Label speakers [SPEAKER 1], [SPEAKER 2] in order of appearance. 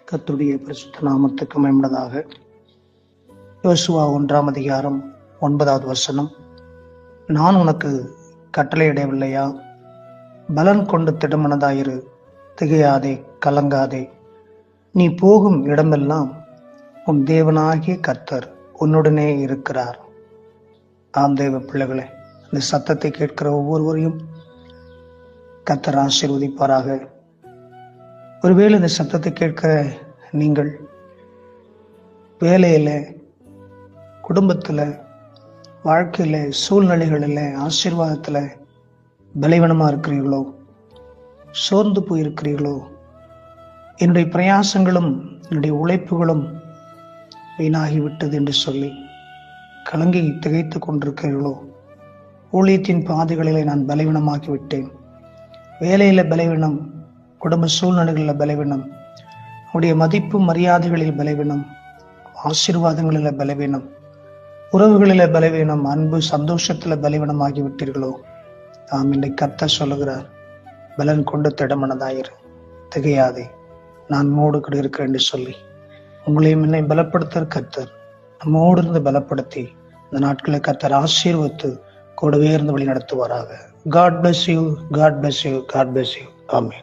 [SPEAKER 1] கர்த்தருடைய பரிசுத்த நாமத்துக்கு மகிமையுண்டாதாக. யோசுவா 1 அதிகாரம் 9 நான் உனக்கு கட்டளையிடவில்லையா? பலன் கொண்டு திடமனதாயிரு, திகையாதே, கலங்காதே. நீ போகும் இடமெல்லாம் உன் தேவனாகிய கர்த்தர் உன்னுடனே இருக்கிறார். ஆம் தேவ பிள்ளைகளே, இந்த சத்தத்தை கேட்கிற ஒவ்வொருவரையும் கர்த்தர் ஆசீர்வதிப்பாராக. ஒருவேளை இந்த சத்தத்தை கேட்கிற நீங்கள் வேலையில, குடும்பத்துல, வாழ்க்கையில, சூழ்நிலைகளில், ஆசீர்வாதத்துல பலவீனமா இருக்கிறீர்களோ, சோர்ந்து போயிருக்கிறீர்களோ, என்னுடைய பிரயாசங்களும் என்னுடைய உழைப்புகளும் வீணாகிவிட்டது என்று சொல்லி கலங்கி திகைத்து கொண்டிருக்கிறீர்களோ, ஊழியத்தின் பாதைகளிலே நான் பலவீனமாகி விட்டேன், வேலையில பலவீனம், குடும்ப சூழ்நிலைகளில் பலவீனம், உடைய மதிப்பு மரியாதைகளில் பலவீனம், ஆசீர்வாதங்களில் பலவீனம், உறவுகளில பலவீனம், அன்பு சந்தோஷத்துல பலவீனமாகி விட்டீர்களோ, நாம் இன்றைக்கு கர்த்தர் சொல்லுகிறார், பலன் கொண்டு திடமனதாயிரு, திகையாதே, நான் உம்மோடு கூட இருக்கிறேன் என்று சொல்லி உங்களையும் என்னை பலப்படுத்த கர்த்தர் நம்மோடு இருந்து பலப்படுத்தி இந்த நாட்களை கர்த்தர் ஆசீர்வதித்து கூடவே இருந்து வழி நடத்துவாராக. God bless you, God bless you, God bless you. Amen.